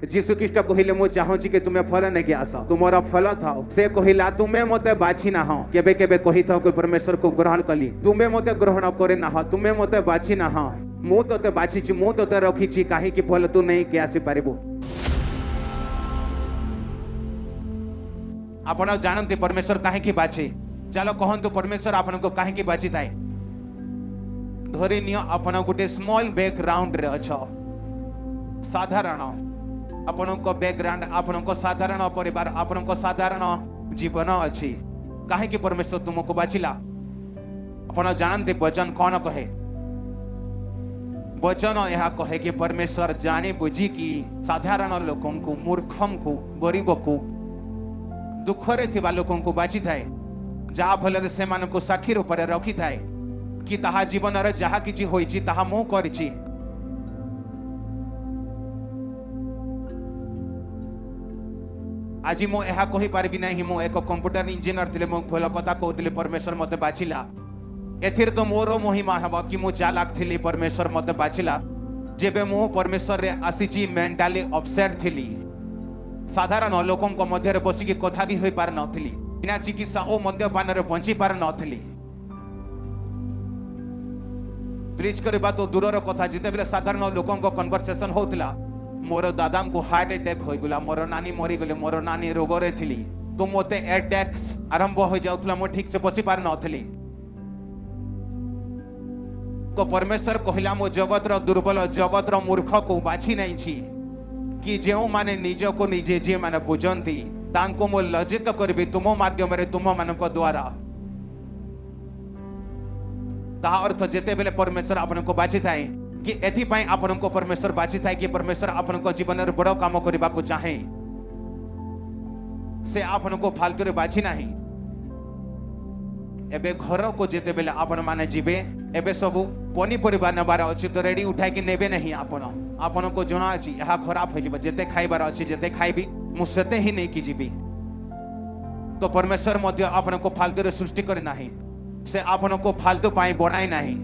जीशु ख्रीष्ट कहले मु चाहूची कि तुम्हें फल नहीं आस तुमर फल थाओ से कहला तुम्हें मते बाछि ना हो केबे केबे कहि थाओ कि परमेश्वर को ग्रहण कली तुम्हें मते ग्रहण करे ना हो तुम्हें मते बाछि ना हो मु तोते बाछिची मु तोते रखिची काहे कि फल तू नहीं के आसी पारिबो। आपण जानते परमेश्वर काहे कि बाछे चलो कहंतु परमेश्वर आपन को काहे कि बाछि ताई धरि नियो आपण गुटे स्मॉल बैकग्राउंड रे अछो साधारण आपण को बैकग्राउंड आपण को साधारण परिवार आपण को साधारण जीवन अछि काहे कि परमेश्वर तुमको बाछिला। आपण जानते वचन कौन कहे वचन यह कहे कि परमेश्वर जाने बुझी कि साधारण लोकों को मूर्खम को गरीब को दुखरे थिबा लोकों को बाछि थाए जहा फल से मान को साखी रूप में रखी थाए कि ताहा जीवन रे जहा किछि होइछि ताहा मु करिछि। आज मु यह कहि पारबि नाही मु एक कंप्यूटर इंजीनियर थिले मु भल कथा कहउतले परमेश्वर मते बाछिला एथिर तो मोर महिमा हबा कि मु चालाक थिली परमेश्वर मते बाछिला जेबे मु परमेश्वर रे आसीची मेंटली अपसेट थिली साधारण लोकों को मध्य रे बसिकी कथा भी होई पार नथिली बिना चिकित्सा ओ मद्यपान रे बंची पार नथिली ब्रिज करबा तो दूरर कथा जिते बेले साधारण लोकों को कन्वर्सेशन होतला मोर दादा को हार्ट अटैक होई गला मोर नानी मरी गले मोर नानी रोग रे थिली तो मोते अटैक्स आरंभ हो जाउतला मो ठीक से बसी पार नथिली तो परमेश्वर कहला मो जगतर दुर्बल जगतर मूर्ख को बाछि नहीं छी कि जेउ माने निज को निजे जे माने बुझंती तांको मो लज्जित करबी तुम माध्यम रे तुम मानक द्वारा ता अर्थ जेते बेले परमेश्वर आपन को बाछि थाए कि एथि पई आपन को परमेश्वर बाछि थाए कि परमेश्वर आपन को जीवन रे बड़ काम करबा को चाहे से आपन को फालतू रे बाछि नाही। एबे घर को जेते बेले आपन माने जीवे एबे सबु पनी परिवार नबार अछि तो रेडी उठाई कि नेबे नहीं आपन को जणा अछि यहा खराब हो जिबा जेते खाइबार अछि जेते खाइबी मु सेते ही नहीं कि जीबी तो परमेश्वर मध्य आपन को फालतू रे सृष्टि करे नाही से आपन को फालतू पाई बनाई नाही।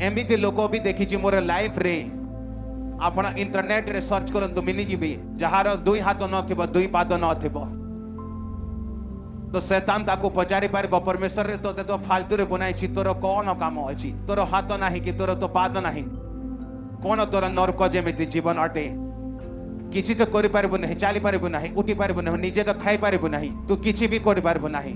एमिति लोक भी देखि छि मोर लाइफ रे आपन इंटरनेट रे सर्च करन तो मिली जिबी जहार दुई हाथ न थिबो दुई पाद न थिबो तो शैतान ताको पचारि पारिबो परमेश्वर रे तो फालतू रे बनाई छि तोर कोन काम अछि तोर हाथ नाही कि तोर तो पाद नाही कोन तोर नरक जेमिति जीवन अटे किछि तो करि पारिबो नाही चाली पारिबो नाही उठी पारिबो नाही निजे तो खाइ पारिबो नाही तू किछि भी करि पारिबो नाही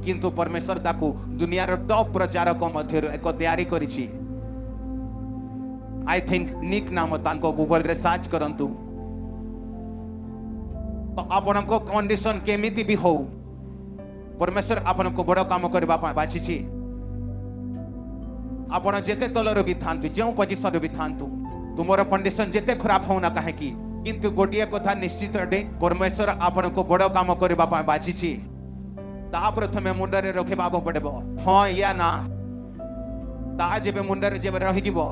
किंतु परमेश्वर ताको दुनिया रो टॉप प्रचारक मध्य एक तैयारी करिछि आई थिंक निक नाम तांको गूगल रे सर्च करंतु तो आपन को कंडीशन केमिति भी हो परमेश्वर आपन को बड़ काम करबा बाछि छी आपन जेते तलर भी थांतु जेउ पोजीशन भी थांतु तुमरो कंडीशन जेते खराब हो ना काहे की किंतु गोटिया कथा निश्चित अटे परमेश्वर आपन को बड़ काम करबा बाछि छी ता प्रथमे मुंडरे रखिबा को पड़बो हां या ना ता जेबे मुंडरे जेबे रहि जिवो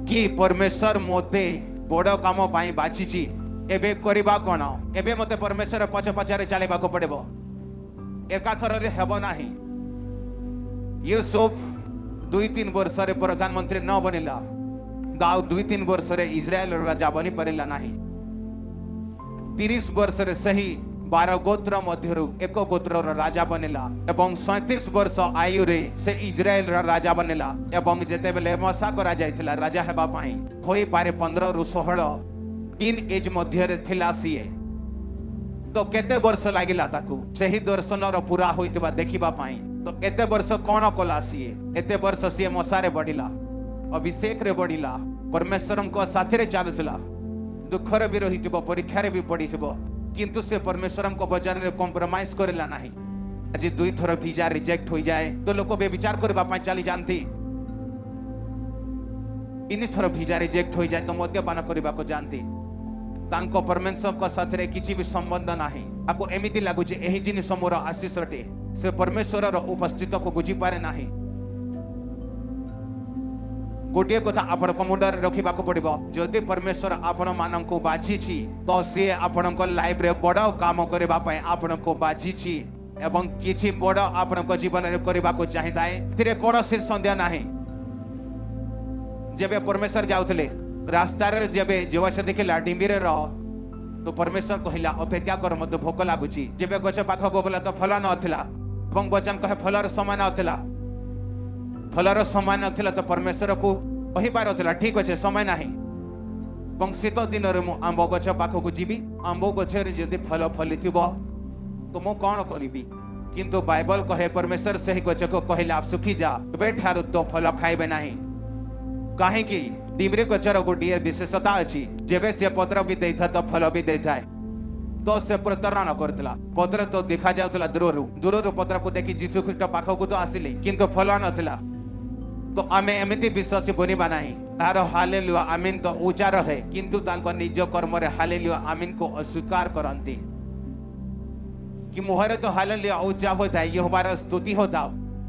कि परमेश्वर मोते बड़ काम पाई बाछि छी एबे करिबा कोन एबे मते परमेश्वर पछ पछारे चलेबा को पड़बो एका थर रे हेबो नाही। यूसुफ 2-3 वर्ष रे प्रधानमंत्री न बनिला दाऊद 2-3 वर्ष रे इस्राएल राजा बनि परिला नाही 30 वर्ष रे सही 12 गोत्र मध्यरु एक गोत्र राजा बनिला एवं 37 वर्ष आयु रे से इस्राएल राजा बनिला एवं जेते बेले मसा करा जायतिला राजा हेबा पाई होई पारे 15 रु 16 टीन एज मध्य रे थिला सीए तो केते वर्ष लागिला ताकू सही दर्शन रो पूरा होइतबा देखिबा पाई तो एते वर्ष कोन कोला सीए एते वर्ष सीए मसारे बढ़िला अभिषेक रे बढ़िला परमेश्वरन को साथे रे चालुला दुख रे भी रहितबो परीक्षा रे भी पड़ितबो किंतु से परमेश्वरन को वचन रे कॉम्प्रोमाइज करेला नाही। आज 2 थर वीजा रिजेक्ट हो जाए तो लोक बे विचार करबा पाई चली जानती 3 थर वीजा रिजेक्ट हो जाए तो मद्यपान करबा को जानती तांको परमेश्वर को साथ रे किछि भी संबंध नाही आको एमिति लागु जे एही जिनिस मोर आशीष रटे से परमेश्वर रो उपस्थित को बुझी पारे नाही। गोटे कथा आपण को मुंडर रखिबा को पड़िबो जदि परमेश्वर आपण मानन को बाछि छी तो से आपण को लाइफ रे बड़ काम करबा पय आपण को बाछि छी एवं किछि बड़ आपण को जीवन रे करबा को चाहिताए तिरे कोन से संध्या नाही जेबे परमेश्वर जाउथले रास्ता रे जेबे जेवा से देखिला डिंबीरे रह तो परमेश्वर कहला अपेक्षा कर मते भोक लागुची जेबे गछ पाख को बोला तो फल नथिला ଏବଂ वचन कहे फलर समय नथिला फलर समय नथिला तो परमेश्वर को कहि पारथिला ठीक अछि समय नाही ଏବଂ शीत दिन रे मु आंब गछ पाख को जीवी आंब गछ रे जदि फल फलिथिबो तो मु कोन करिबी किंतु बाइबल कहे परमेश्वर सही गछ को कहला सुखी जा बेठारु तो फल खाइबे नाही काहे कि डिबरे गछर गोटिए विशेषता अछि जेबे से पत्र भी देथा तो फल भी देथाय तो से प्रतारणा करतला पत्र तो देखा जाउतला दूररु पत्र को देखि यीशु ख्रीष्ट पाखो को तो आसिले किंतु फल नथिला तो आमे एमिति विश्वासी बनिबा नाही तार हालेलुया आमीन तो ऊंचा रहे किंतु तांको निज कर्म रे हालेलुया आमीन को अस्वीकार करंती कि मुहरे तो हालेलुया ऊंचा होता है यहोवार स्तुति होता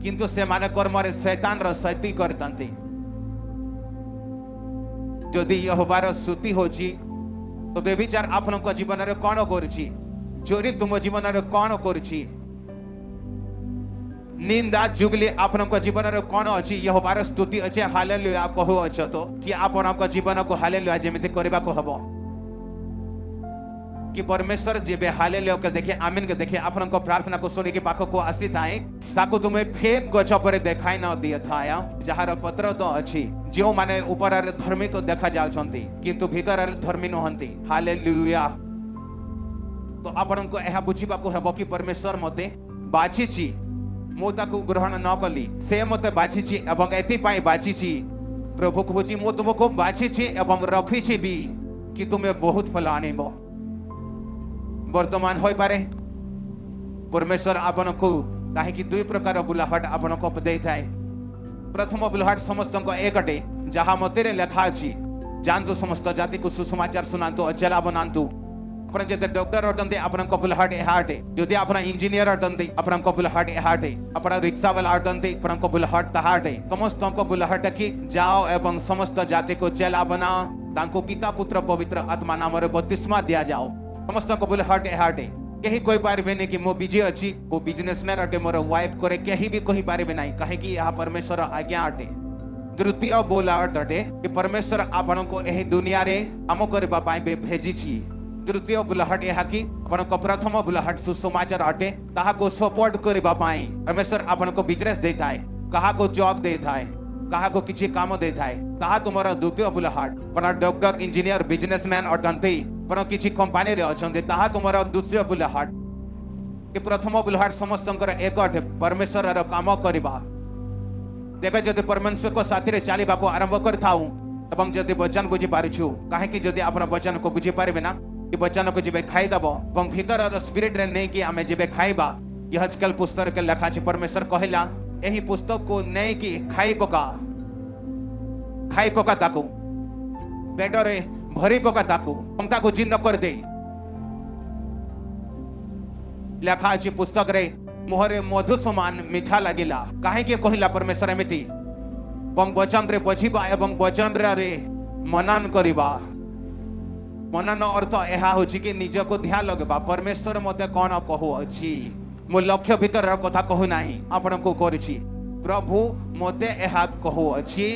किंतु से माने कर्म रे शैतान रो स्तुति करतंती जदि यहोवार स्तुति होची तो बेविचार आपनक जीवन रे कोन करछि चोरी तुम जीवन रे कोन करछि निंदा जुगली आपनक जीवन रे कोन अछि यहोवार स्तुति अछि हालेलुया कहू अछ तो कि आपनक जीवन को हालेलुया जेमिति करबा को हबो कि परमेश्वर जेबे हालेलुया के देखे आमीन के देखे आपनक प्रार्थना को सुनि के पाखो को आसी ताई ताको तुमे फेक गछ पर देखाई न दिय थाया जहार पत्र तो अछि जो माने ऊपर रे धर्मी तो देखा जाउछंती किंतु भीतर रे धर्मी नहंती हालेलुया तो आपनक एहा बुझिबा को हबो कि परमेश्वर मते बाछिछि मो ताकू ग्रहण न कली से मते बाछिछि एवं एति पाई बाछिछि प्रभु कहूछि मो तुमको बाछिछि एवं रखिछि भी कि तुमे बहुत फल आनिबो वर्तमान होई पारे परमेश्वर आपनको काहे कि दुई प्रकार बुलाहट आपनको देइथाय प्रथम बुलाहट समस्त को एकटे जहां मते रे लेखा अछि जानतु समस्त जाति को सुसमाचार सुनांतु अचला बनांतु अपन जते डॉक्टर अटंते आपनको बुलाहट एहाटे यदि आपन इंजीनियर अटंते आपनको बुलाहट एहाटे अपन रिक्शा वाला अटंते आपनको बुलाहट तहाटे समस्त को बुलाहट कि जाओ एवं समस्त जाति को चला बनाओ तांको पिता पुत्र पवित्र आत्मा नाम रे बपतिस्मा दिया जाओ समस्त को बुलाहट एहाटे कहीं कोई पारबे नहीं कि मो बिजी अछि वो बिजनेसमैन अटे मोर वाइफ करे कहीं भी कहि पारबे नहीं काहे कि यहाँ परमेश्वर आज्ञा अटे द्वितीय बुलाहट अटे कि परमेश्वर आपन को एही दुनिया रे काम करबा पाई भेजी छी तृतीय बुलाहट यह कि आपन प्रथम बुलाहट सुसमाचार अटे ताहा को सपोर्ट करबा पाई परमेश्वर आपन को बिजनेस देता है कहा को जॉब देता है कहा को किछि काम देता है ताहा तुमरा द्वितीय बुलाहट अपन डॉक्टर इंजीनियर बिजनेसमैन अटंते अपन किछि कंपनी रे अछंते ताहा तुमरा द्वितीय बुलाहट कि प्रथम बुलाहट समस्तंकर एक अटे परमेश्वर रो काम करबा तेबे जदि परमेश्वर को साथी रे चलीबा को आरंभ करथाऊ एवं जदि वचन बुझी पारिछु काहे कि जदि अपन वचन को बुझी पारबे ना कि वचन को जेबे खाई दबो एवं भीतर स्पिरिट रे नै कि आमे जेबे खाइबा यहजकेल पुस्तक के लेखा छै परमेश्वर कहला एही पुस्तक को नै कि खाई पका ताकू पेट रे भरी पका ताकू हमता को जीर्ण कर दे लेखा छै पुस्तक रे मोहरे मधु समान मीठा लागिला काहे के कहला परमेश्वर एमिति एवं वचन रे बझिबा एवं वचन रे मनन करिबा मनन अर्थ एहा होछि कि निज को ध्यान लगबा परमेश्वर मते कोन कहू अछि मो लक्ष्य भीतर कथा कहू नाही आपण को करछि प्रभु मते एहा कहू अछि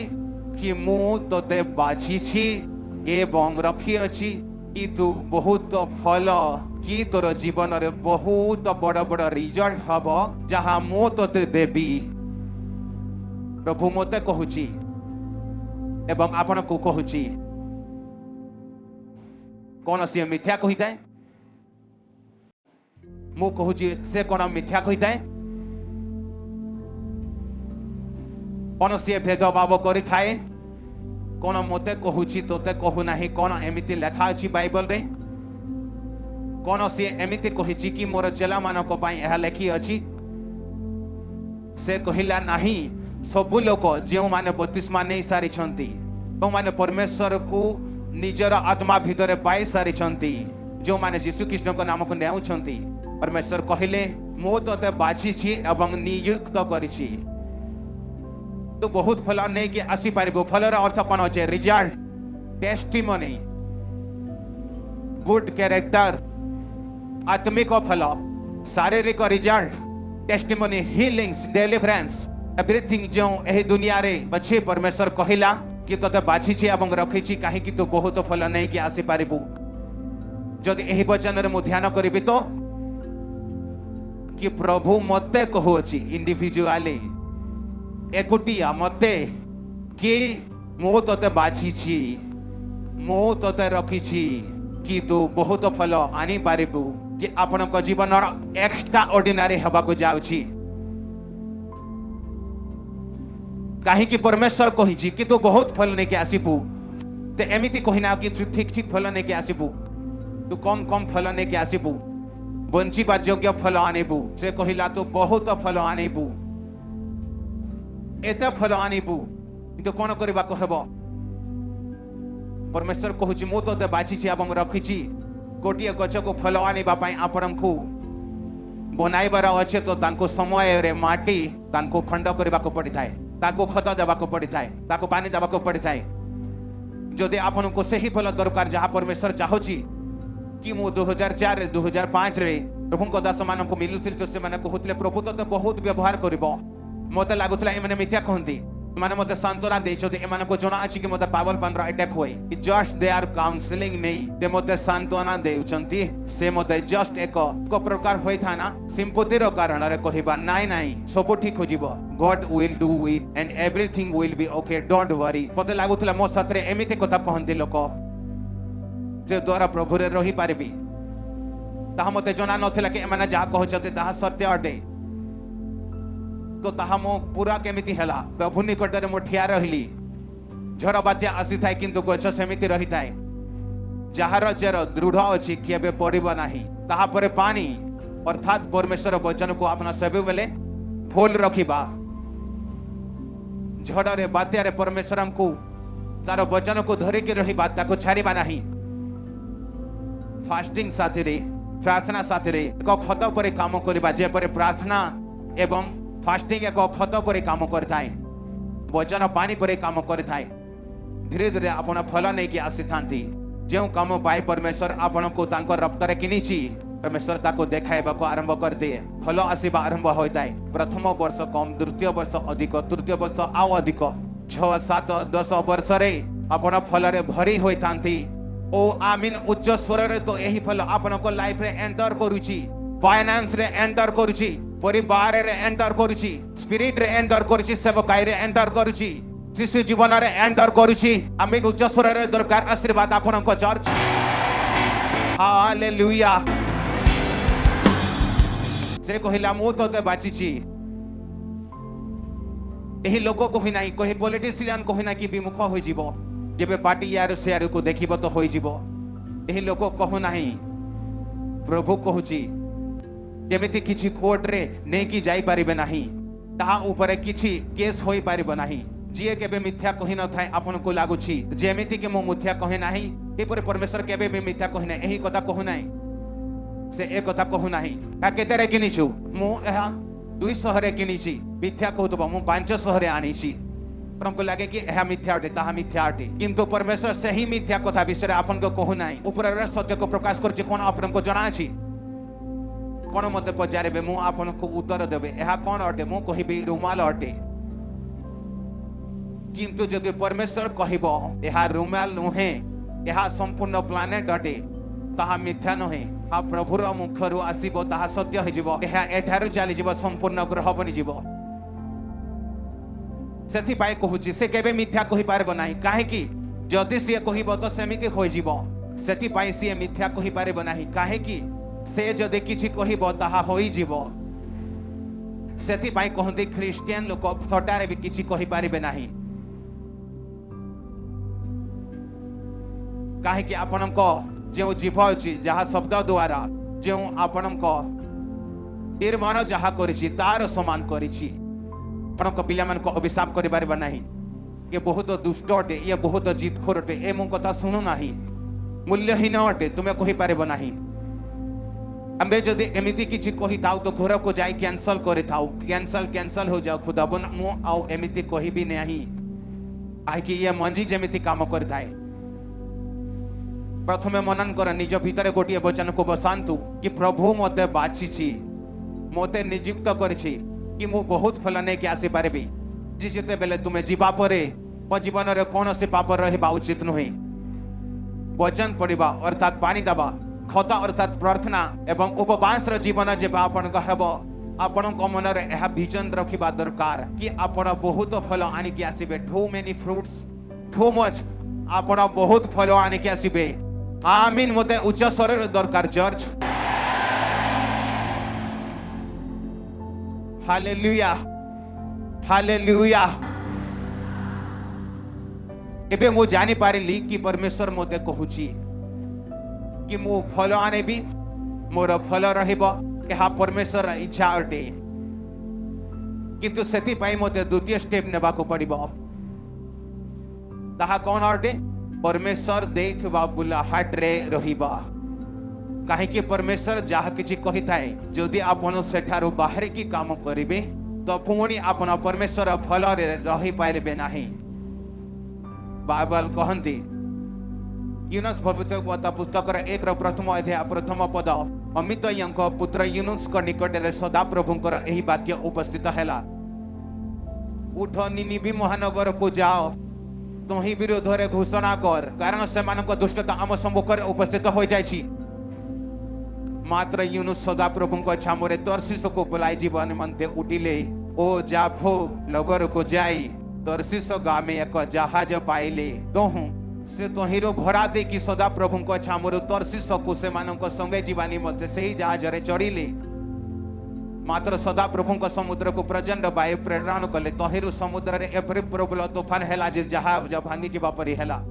कि मु तोते बाछि छी एवं रखी अछि कि तू बहुत फल कि तोर जीवन रे बहुत बड़ बड़ रिजल्ट हबो जहां मु तोते देबी प्रभु मते कहूछि एवं आपण को कहूछि कौन सी मिथ्या कहिता है मु कहूछि से कौन मिथ्या कहिता है कौन सी भेदभाव करि थाए कौन मते कहूछि तोते कहू नाही कौन एमिति लेखा अछि बाइबल रे कौन सी एमिति कहिछि कि मोर चेला मानक पई एहा लेखि अछि से कहिला नाही सब लोक जे माने बपतिस्मा नै सारी छंती ओ माने परमेश्वर को निजर आत्मा भीतर पाई सारी छंती जो माने यीशु कृष्ण को नाम को नेउ छंती परमेश्वर कहिले मो तोते बाछि छी एवं नियुक्त करि छी तो बहुत फल नै कि आसी पारिबो फलर अर्थ कोन होचे रिजल्ट टेस्टिमनी गुड कैरेक्टर आत्मिक फल शारीरिक result testimony healings deliverance everything जो एही दुनिया रे बछे परमेश्वर कहिला कि तोते बाछिछि एवं रखिछि काहेकि तू बहुत फल नहीं कि आसी पारिबु। जदि एही वचन रे मु ध्यान करिबि तो कि प्रभु मते कहूछि इंडिविजुअली एकुटिया मते कि मु तोते बाछिछि मु तोते रखिछि कि तू बहुत फल आनी पारिबु कि आपण को जीवन एक्स्ट्रा ऑर्डिनरी हवा को जाउछि। काहे कि परमेश्वर कहिछि कि तू बहुत फल ने के आसीबु ते एमिति कहिना कि तू ठीक ठीक फल ने के आसीबु तू कम कम फल ने के आसीबु बंचिबा योग्य फल आनेबु। से कहिला तू बहुत फल आनेबु एते फल आनेबु तो कोन करबा कहबो। परमेश्वर कहुछि मु तोते बाछिछि एवं रखिछि गोटिए गछ को फल आनिबा पई आपणको बनाइबार अछि तो तांको समय रे माटी तांको खंड करबा को पड़ी थाए ताको खत देबा को पड़ी थाए ताको पानी देबा को पड़ी थाए। जदि आपनको सही फल दरकार जहाँ परमेश्वर चाहुछि कि मु 2004 2005 रे प्रभुको दास मान को मिलुथिल तो से माने कहउतले प्रभु तो बहुत व्यवहार करबो मते लागुतला एमने मिथ्या कहंती माने मते सांत्वना देछथि एमान को जणा अछि कि मते पावल पंद्र अटैक होय जस्ट दे आर काउंसलिंग मी ते मते सांत्वना देउचंती से मते जस्ट एक को प्रकार होय था ना सिंपथि रो कारण रे कहिबा नाइ नाइ सब ठीक हो जिवो God will do it and everything will be okay don't worry. मते लागुतला मो साथरे एमिति कथा कहंती लोक जे द्वारा प्रभु रे रही पारबी ताहा मते जणा नथिला कि एमाने जा कहचते ताहा सत्य अटे तो ताहा मो पूरा केमिति हला प्रभु निकट रे मो ठिया रहिली झड़ बात्या आसी थाए किंतु गछ सेमिति रही थाए जहार चेर दृढ़ अछि केबे पड़िबो नाही ताहा परे पानी अर्थात परमेश्वर वचन को अपना सबे बेले फूल रखिबा झड़ रे बात्या रे परमेश्वर हमको तार वचन को धरि के रहिबा ताको छाड़िबा नाही। फास्टिंग साथी रे प्रार्थना साथी रे एक खत परे काम करबा जे परे प्रार्थना एवं फास्टिंग एक खत परे काम करथाए वचन पानी परे काम करथाए धीरे धीरे आपण फल नहीं कि आसी थांती जो काम पाई परमेश्वर आपण को तांको रक्त रे किनिछि परमेश्वर ताको देखाइबा को आरंभ कर दिए फल आसीबा आरंभ होइताए। प्रथम वर्ष कम द्वितीय वर्ष अधिक तृतीय वर्ष आउ अधिक 6 7 10 वर्ष रे आपण फल रे भरी होई थांती ओ आमीन उच्च स्वर रे तो एही फल आपण को लाइफ रे एंटर करूछि फाइनेंस रे एंटर करूछि परिवार रे एंटर करूछि स्पिरिट रे एंटर करूछि सेवकाई रे एंटर करूछि शिशु जीवन रे एंटर करूछि आमीन उच्च स्वर रे दरकार आशीर्वाद आपण को चर्च हालेलुया। से कहिला मु तोते बाछिछि एही लोक को ही नाही कहि पॉलिटिशियन को ही ना कि विमुख होई जीवो जेबे पार्टी यार से यार को देखिबो तो होई जीवो एही लोक कहू नाही प्रभु कहूछि जेमिति किछि कोर्ट रे नै कि जाई परिबे नाही ता ऊपर किछि केस होई परिबो नाही जिए केबे मिथ्या कहि न थाए आपन को लागुछि जेमिति कि मो मिथ्या कहि नाही एपरे परमेश्वर केबे भी मिथ्या कहि नै एही कथा कहू नाही से एक कथा कहू नाही का केते रे किनिछु मु एहा 200 रे किनिछि मिथ्या कहतबो मु 500 रे आनिछि परंतु लागे कि एहा मिथ्या अटे ताहा मिथ्या अटे किंतु परमेश्वर सही मिथ्या कथा विषय आपन को कहू नाही ऊपर रे सत्य को प्रकाश करछि कोन आपन को जणा अछि कोन मते पचारेबे मु आपन को उत्तर देबे एहा कोन अटे मु कहिबे रुमाल अटे किंतु जदि परमेश्वर कहिबो एहा रुमाल नहे एहा संपूर्ण प्लानेट अटे ताहा मिथ्या नहे आ प्रभुर मुखरु आसीबो ताहा सत्य हो जिवो एहा एठारु चली जिवो संपूर्ण ग्रह बनि जिवो सेथि पाए कहूची से केबे मिथ्या कहि पारबो नाही काहे कि जदि से कहिबो तो सेमिति होई जिवो सेथि पाए से मिथ्या कहि पारबो नाही काहे कि से जदि किछि कहिबो ताहा होई जिवो सेथि पाए कहंती ख्रिस्टियन लोक थटारे भी किछि कहि पारिबे नाही काहे कि आपनको जो जीव अछि जहा शब्द द्वारा जो आपनको निर्माण जहा करिछि तार समान करिछि आपनको पिला मन को अभिशाप करि पारिबा नाही ये बहुत दुष्ट अटे ये बहुत जिदखोर अटे ए मो कथा सुनु नाही मूल्यहीन अटे तुमे कहि पारिबो नाही आम्बे जदि एमिति किछि कहि ताउ तो घर को जाई कैंसल करे थाउ कैंसल हो जाओ खुदा बन मु आउ एमिति कहि भी नाही आइ कि ये मंजी जेमिति काम करथाय प्रथमे मनन कर निज भीतर गोटे वचन को बसांतु कि प्रभु मते बाछिछि मते नियुक्त करछि कि मु बहुत फल नै के आसी पारबी जे जेते बेले तुमे जीवा परे ମୋ ଜୀବନରେ କୌଣସି ପାପ ରହିବା ଉଚିତ ନୁହେଁ। वचन पढ़ा अर्थात पानी दबा खत अर्थात प्रार्थना एवं उपवास जीवन जेबा आपण कहब आपण मनरे यह विजन रखिबा दरकार कि आपण बहुत फल आनिक आसीबे। Too many fruits too much आपण बहुत फल आनिक आसीबे। आमीन। मते उच्च स्वर दरकार चर्च। Hallelujah hallelujah. एबे मु जानी पारिली कि परमेश्वर मते कहूची कि मु फल आनेबी मोर फल रहिबो यह परमेश्वर इच्छा अटे। किंतु सेति पाई मते द्वितीय स्टेप नेबा को पड़िबो। ताहा कोन अटे? परमेश्वर देइथबा बुला हाट रे रहिबा। काहे कि परमेश्वर जहा किछि कहिथाए जदि आपण सेठारो बाहर की काम करिवे तो पुणी आपण परमेश्वर फल रे रहि पाइबे नाही। बाइबल कहती यूनुस भविष्यवक्ता पुस्तक 1 प्रथम अध्याय प्रथम पद अमित पुत्र यूनुस निकट में सदा प्रभुंकर एही वाक्य उपस्थित हैला। उठ निनिवी महानगर को जाओ तुही विरोध रे घोषणा कर कारण से दुष्टता आम सम्मुख उपस्थित हो जाइछि। मात्र यूनुस सदा प्रभुंक छामुरे तर्शीश को बुलाई जीवन निमंते उठिले। ओ जाफो नगर को जाई तर्शीश गाँ में एक जहाज पाइले दोहु से तोहिरो भरा दे कि सदा प्रभु को छामुरु तर्शीश को से संगे जीवा निमंते से ही जहाज रे चढ़िले। मात्र सदा प्रभु को समुद्र को प्रचंड वायु प्रेरण कले तोहिरो समुद्र रे एपरि प्रबल तूफान हैला जे जहाज भांगी जीवा परि हैला।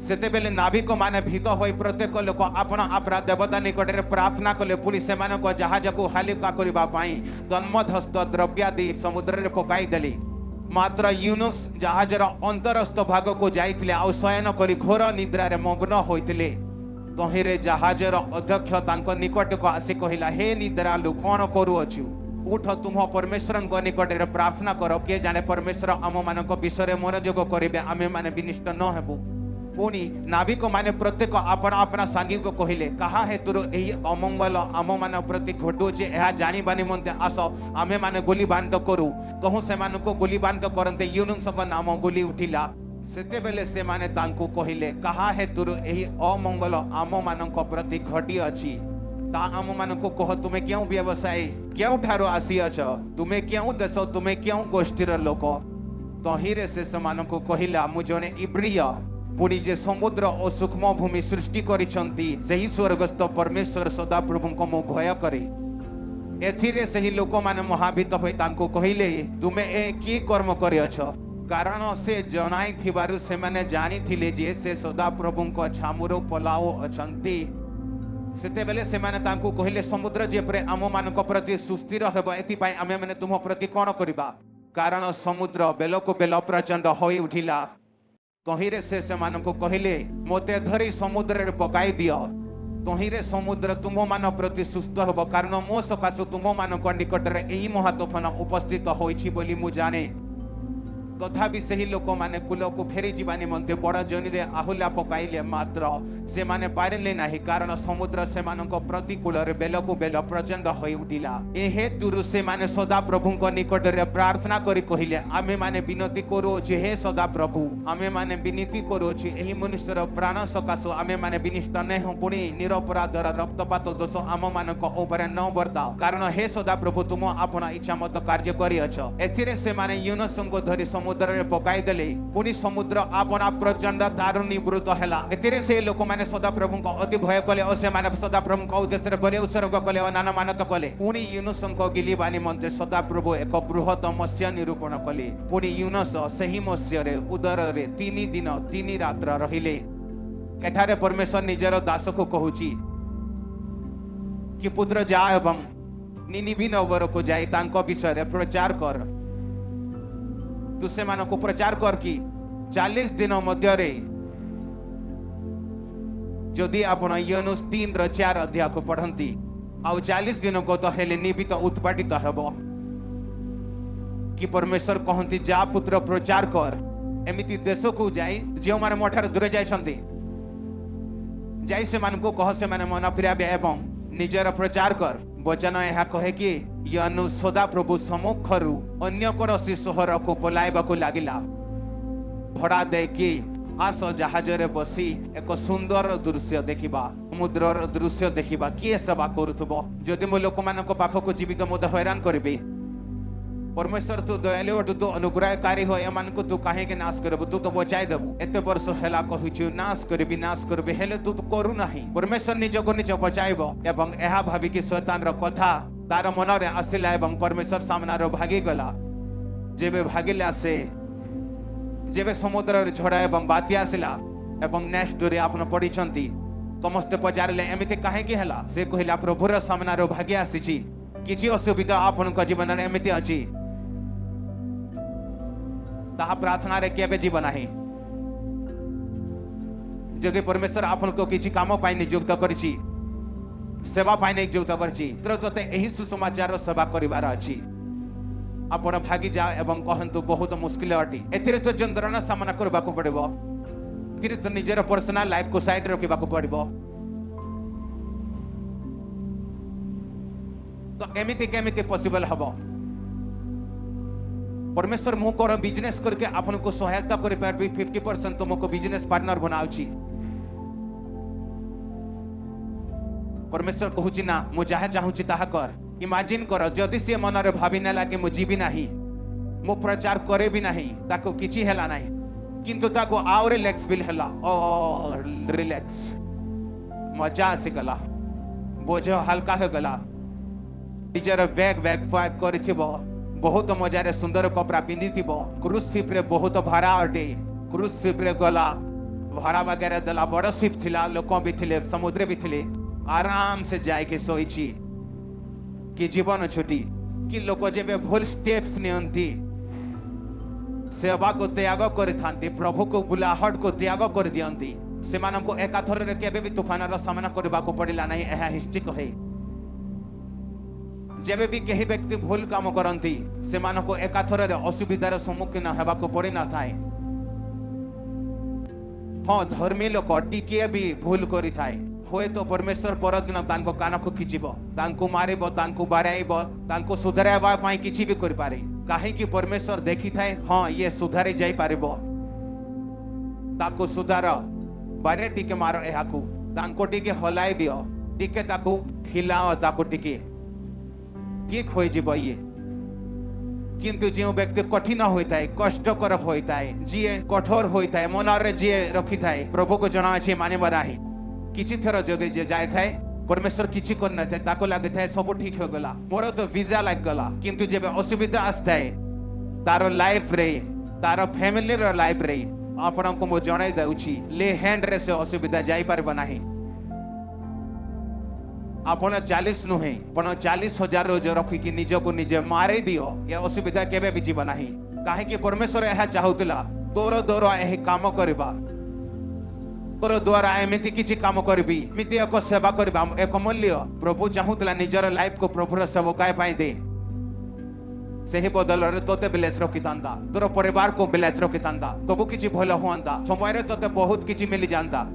सेते बेले नाविक माने भीत होई प्रत्येक लोक आपण अपना देवता निकट रे प्रार्थना कले पुनी से जहाज को हालिका करबा पई तन्मधस्त द्रव्यादि समुद्र रे पकाई देली। मात्र यूनुस जहाजर अंतरस्थ भाग को जाइथिले आ शयन करी घोर निद्रा रे मग्न होइतिले। तहिरे जहाजर अध्यक्ष तांको निकट को आसी कहिला हे निद्रालु कोन करू अछु उठ तुम परमेश्वर निकट रे प्रार्थना कर के जाने परमेश्वर आम मानक विषय मनोयोग करिवे आमे माने विनिष्ट न हेबु। पुणी नाविक माने प्रत्येक आपण अपना सांगी को कहिले कहा है तुर एही अमंगल आम मान प्रति घटुचे यह जानिबा निमंते आस आमे माने गोली बांध करू कहूँ से मानको गोली बांध करते यूनुस नाम गोली उठिला। सेते बेले से माने तांको कहिले कहा है तुर एही अमंगल आम मानक प्रति घटी अछि ता आम मानको कह तुमे क्यों व्यवसाय क्यों ठारो आसी अछ तुमे क्यों देश तुमे क्यों गोष्ठीर लोक तहिरे से मानको कहिला मु जने इब्रिय पुणी जे समुद्र और सूक्ष्म भूमि सृष्टि करिसंती सेही स्वर्गस्थ परमेश्वर सदा प्रभु को मो भय करे। एथिरे सेही लोक माने महाभीत होई तांको कहिले तुमे ए की कर्म करियछ कारण से जनाई थिबारु से माने जानी थिले जे से सदा प्रभु को छामुरो पलाओ अछंती। सेते बेले से माने तांको कहिले समुद्र जे परे आम मानक प्रति सुस्थिर हेबो एति पई आमे माने तुम प्रति कोन करिबा कारण समुद्र बेलको बेल प्रचंड होई उठिला। तहिरे से मानको कहिले मोते धरी समुद्र रे पकाई दियो तहिरे समुद्र तुम मान प्रति सुस्थ हब कारण मो सकाशु तुम मानक निकट रे एही महातूफान उपस्थित होइछि बोली मु जाने। तथापि सही लोक माने कुल को फेरी जीवा निमंते बड़ जनी रे आहुला पकाइले मात्र से माने पारिले नाही कारण समुद्र से मानको प्रतिकूल रे बेलको बेल प्रचंड होई उठिला। एहे तुरु से माने सदा प्रभु को निकट रे प्रार्थना करी कहिले आमे माने विनती करू जे हे सदा प्रभु आमे माने विनती करू जे एही मनुष्यर प्राण सकाशो आमे माने विनिष्ट नै हो पुनी निरपराधर रक्तपात दोष आम मानक ऊपर न बर्ताओ कारण हे सदा प्रभु तुम आपना इच्छा मत कार्य करी अछ। एथिरे से माने यूनुस को धरि समुद्र रे पकाई देले पुनी समुद्र आपना प्रचंड दारु निवृत्त हैला। एथिरे से लोक माने सदा प्रभु को अति भय कले और से माने सदा प्रभु को उद्देश्य रे बले उत्सर्ग कले और नाना मानत कले पुनी यूनुस को गिलीबानी मंते सदा प्रभु एक बृहत मत्स्य निरूपण कले। पुनी यूनुस सही मत्स्य रे उदर रे 3 दिन 3 रात रहिले। एठारे परमेश्वर निजर दास को कहूची कि पुत्र जा एवं निनिवी नगर को जाई तांको विषय रे प्रचार कर तु से मानको प्रचार कर कि 40 दिन मध्य रे जदि आपण यूनुस 3 र 4 अध्याय को पढ़ंती आउ 40 दिन को तो हेले निबित उत्पादित हेबो कि परमेश्वर कहंती जा पुत्र प्रचार कर एमिति देश को जाई जे माने मोठार दूर जाय छंती जाई से मानको कह से माने मन फिराबे एवं निजर प्रचार कर वचन यह कहे कि यूनुस सदा प्रभु सम्मुखरु अन्य कौनसी सहर को पलाइबा को लागिला भड़ा देकी आस जहाज रे बसी एक सुंदर दृश्य देखिबा समुद्रर दृश्य देखिबा किए सेवा करूथबो जदि मो लोक मानको पाखको जीवित मते हैरान करबी परमेश्वर तू दयालु अटू तू अनुग्रहकारी हो एमानको तू काहे के नाश करबो तू तो बचाई देबो एते वर्ष हेला कहिछु नाश करबी हेले तू तो करू नाही परमेश्वर निजको निज बचाइबो एवं एहा भाबी कि शैतान रो कथा तार मन रे आसिला एवं परमेश्वर सामना रो भागी गला जेबे भागिला से जेबे समुद्र रे झड़ा एवं बात्या आसिला एवं नेक्स्ट स्टोरी आपन पढी छंती समस्त पचारले एमिते काहे कि हेला से कहिला प्रभु रो सामना रो भागी आसीची किछि असुविधा आपन को जीवन रे एमिते अछि ताहा प्रार्थना रे केबे जीवन नाही जदि परमेश्वर आपन को किछि काम पाइ नियुक्त करछि सेवा पाइ नियुक्त करछि तते एही सुसमाचार रो सेवा करिवार अछि आपण भागी जा एवं कहंतु बहुत मुश्किल अटी एथिरे तो जंत्रणा सामना करबा को पड़िबो तिरे तो निजर पर्सनल लाइफ को साइड रखिबा को पड़िबो तो एमिति केमिति पॉसिबल हबो परमेश्वर मु कोर बिजनेस करके आपन को सहायता करि पारबी 50% तुमको बिजनेस पार्टनर बनाउची परमेश्वर कहूची ना मु जाहे चाहूची ताहा कर इमेजिन कर जदि से मन रे भाबी नेला कि मु जीवी नाही मु प्रचार करे भी नाही ताको किछि हेला नाही किंतु ताको आउ रिलैक्स बिल हेला ओ रिलैक्स मजा आसी गला बोझ हल्का हो गला टीचर बैग फैक करिथिबो बहुत मजारे सुंदर कपड़ा पिंधिथिबो क्रूज शिप रे बहुत भाड़ा अटे क्रूज शिप रे गला भाड़ा वगैरह दला बड़ शिप थिला लोक भी थिले समुद्र भी थिले आराम से जाय के सोइची कि जीवन छुटी कि लोक जेबे भूल स्टेप्स नियंती सेवा को त्याग करिथांती प्रभु को बुलाहट को त्याग कर दियंती सेमानको एकाथर रे केबे भी तूफान रो सामना करबा को पड़िला नाही एहा हिस्ट्री कहे जेबे भी केही व्यक्ति भूल काम करंती सेमानको एकाथर रे असुविधार सम्मुखीन हेबा को पड़ी ना थाए हां धर्मी लोक टिके भी भूल करि थाए होय तो परमेश्वर परदिन तांको कान को खिचिबो तांको मारिबो तांको बाराइबो तांको सुधारबा पई किछि भी करि पारे काहे कि परमेश्वर देखि थाए हां ये सुधारे जाई पारिबो ताको सुधार बारे टिके मारो एहाकू तांको टिके हलाई दियो टिके ताको खिलाओ ताको टिके ठीक हो जीव ये किंतु जो व्यक्ति कठिन होता है कष्टकर होता है जी कठोर होता है मन रे जी रखी थाए प्रभु को जना अछि मानिबा नाही किछि थर जदि जे जाय थाए परमेश्वर किछि करना थाए ताको लागे थाए सब ठीक हो गला मोर तो वीजा लाग गला किंतु जेबे असुविधा आस्ताए तारो लाइफ रे तारो फैमिली रो लाइफ रे आपण को मो जणाई दउछि ले हैंड रे से असुविधा जाई परबा नाही आपण 40 नुहे पण 40,000 रोज रखी कि निज को निजे मारे दियो ये असुविधा केबे भी जीवन नाही काहे कि परमेश्वर एहा चाहुतला तोर द्वारा एही काम करबा तोर द्वारा एमिति किछि काम करबी मिति एक सेवा करबा एक मूल्य प्रभु चाहुतला निजर लाइफ को प्रभुर सेवकाय पाई दे सेही बदल रे तोते ब्लेस रखितांदा तोर परिवार को ब्लेस रखितांदा कबु किछि भलो होंदा समय रे तोते बहुत किछि मिली जानता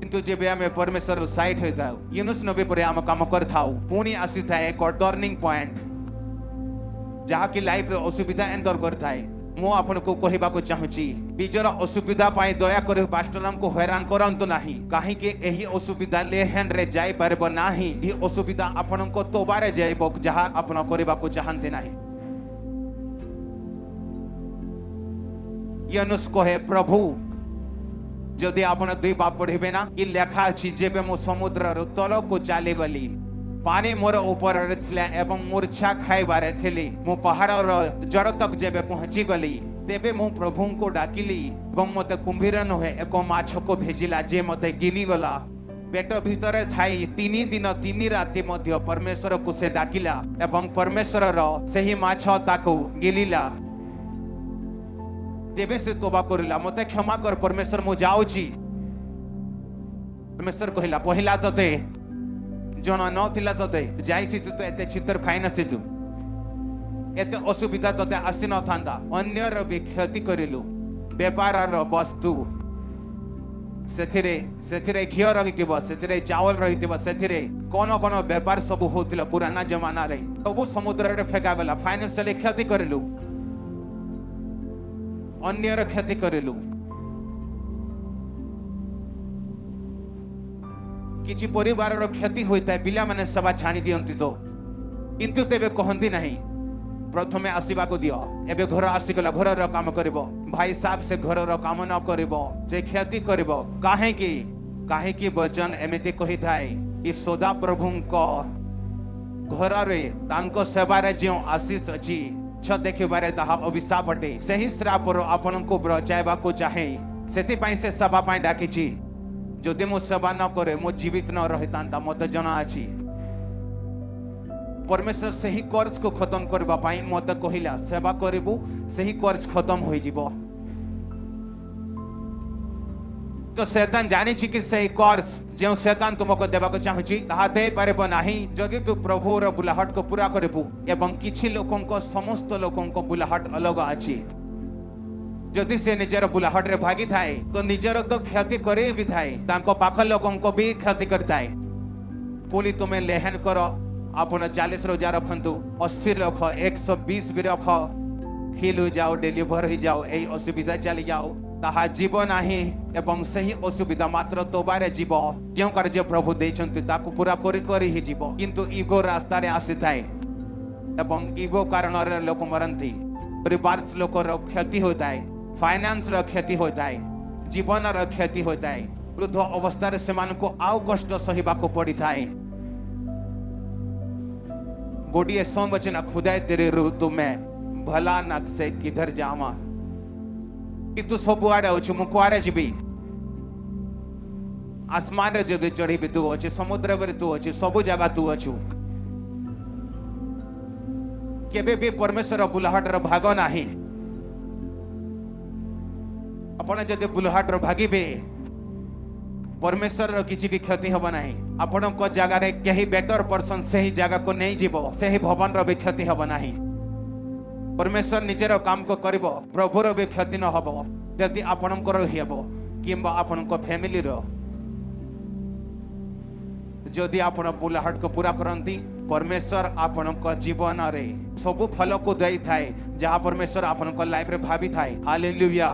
किंतु जेबे आमे परमेश्वर साइड होता यूनुस नबी परे आम काम करथाउ पुणी आसी थाए एक टर्निंग पॉइंट जहा की लाइफ रे असुविधा एंडर करथाए मो आपन को कहिबा को चाहूची बिजर असुविधा पाई दया करे पास्टर को हैरान करंतु नाही काहे कि एही असुविधा ले हैंड रे जाई परबो नाही ई असुविधा आपन को तोबारे जाइबो जहा आपन करिबा को चाहंते नाही यूनुस कहे प्रभु जदि आपण दुई बाप पढ़िबे ना कि लेखा अछि जेबे मो समुद्र रो तल को चाली गली पानी मोर ऊपर रे थिला एवं मूर्छा खाइबारे थिली मो पहाड़ रो जड़ तक जेबे पहुंची गली तेबे मो प्रभु को डाकिली एवं मते कुंभीर नहे एक माछ को भेजिला जे मते गिनी गला पेट भीतर थाई 3 दिन 3 राति मध्य परमेश्वर को से डाकिला एवं परमेश्वर रो सही माछ ताको गिलिला तेबे से तोबा करिला मते क्षमा कर परमेश्वर मु जाउची परमेश्वर कहिला पहिला जते जन नथिला तते जाइछि तू एते चित्तर खाइ नछि तू एते असुविधा तते आसी न थांदा अन्यर भी क्षति करिलु व्यापार रो वस्तु ସେଥିରେ ଘିଅ ରହିଥିବ, ସେଥିରେ ଚାଉଳ ରହିଥିବ, ସେଥିରେ କଣ କଣ ବେପାର ସବୁ ହଉଥିଲା ପୁରାନା ଜମାନାରେ ସବୁ ସମୁଦ୍ରରେ ଫେକାଗଲା। ଫାଇନାନ୍ସିଆଲି କ୍ଷତି କରିଲୁ, ଅନ୍ୟର କ୍ଷତି କରିଲୁ। କିଛି ପରିବାରର କ୍ଷତି ହୋଇଥାଏ, ପିଲାମାନେ ସେବା ଛାଣି ଦିଅନ୍ତି ତ, କିନ୍ତୁ ତେବେ କହନ୍ତି ନାହିଁ ପ୍ରଥମେ ଆସିବାକୁ ଦିଅ। ଏବେ ଘର ଆସିଗଲା, ଘରର କାମ କରିବ। ଭାଇ ସାହେବ ସେ ଘରର କାମ ନ କରିବ, ସେ କ୍ଷତି କରିବ। କାହିଁକି ବଚନ ଏମିତି କହିଥାଏ? ଏ ସଦା ପ୍ରଭୁଙ୍କ ଘରରେ ତାଙ୍କ ସେବାରେ ଯେଉଁ ଆଶୀଷ ଅଛି, ଦେଖିବାରେ ତାହା ଅଭିଶାପ ଅଟେ। ସେହି ଶ୍ରାପରୁ ଆପଣଙ୍କୁ ବଚାଇବାକୁ ଚାହେଁ, ସେଥିପାଇଁ ସେ ସେବା ପାଇଁ ଡାକିଛି। ଯଦି ମୁଁ ସେବା ନ କରେ ମୁଁ ଜୀବିତ ନ ରହିଥାନ୍ତା, ମତେ ଜଣା ଅଛି। परमेश्वर सही कर्ज को खत्म करबा पाई मते कहिला सेवा करिबु, सही कर्ज खत्म होई जिवो। तो शैतान जानि छि कि सही कर्ज जो शैतान तुमको देबा को चाहछि ताहा दे पारेबो नाही जदि तू प्रभुर बुलाहट को पूरा करिबु। एवं किछि लोकन को समस्त लोकन को बुलाहट अलग अछि। जदि से निजर बुलाहट रे भागी थाए तो निजर तो क्षति करे भी थाए, तांको पाख लोकन को भी क्षति करताए। पुली तुम्हें लेहन करो, आपण 40,000 रखंतु, 80 लाख 120 भी रख, हिल हो जाओ, डेलीवर हो जाओ, यही असुविधा चली जाओ, ताहा जीव नाही। एवं सही असुविधा मात्र तोबारे जीव जो कार्य प्रभु देछंती ताकू पूरा करी करी ही जीव। किंतु ईगो रास्ता रे आसी थाए एवं ईगो कारण रे लोक मरंती, परिवार लोक रो क्षति होता है, फाइनेंस रो क्षति होता है, जीवन रो क्षति होता है। वृद्ध अवस्था रे सेमान को आउ कष्ट सहिबा को पड़ी थाए। गोडिए सोमवचन खुदाए तेरे रूह तुम्हें भला नक से किधर जावा कि तू सब आड़े अच्छु मु कुआरे जीवी। आसमान रे जदि चढ़ी तू अच्छे, समुद्र रे तू अच्छे, सब जगह तू अच्छु। केबे भी परमेश्वर बुलाहट रो भाग नाही। आपण जदि बुलाहट रो भागीबे परमेश्वर रो किछि भी क्षति होबा नाही। आपण को जगह रे कहीं बेटर पर्सन सही जगह को नहीं जीवो, सही भवन रो भी क्षति होबा नाही। परमेश्वर निजेर काम को करिबो, प्रभु रो भी क्षति न होबो। जदि आपण को हेबो किंबा आपण को फैमिली रो, जदि आपण बुलाहट को पूरा करंती परमेश्वर आपण को जीवन रे सब फल को देई थाए जहां परमेश्वर आपण को लाइफ रे भाभी थाए। हालेलुया।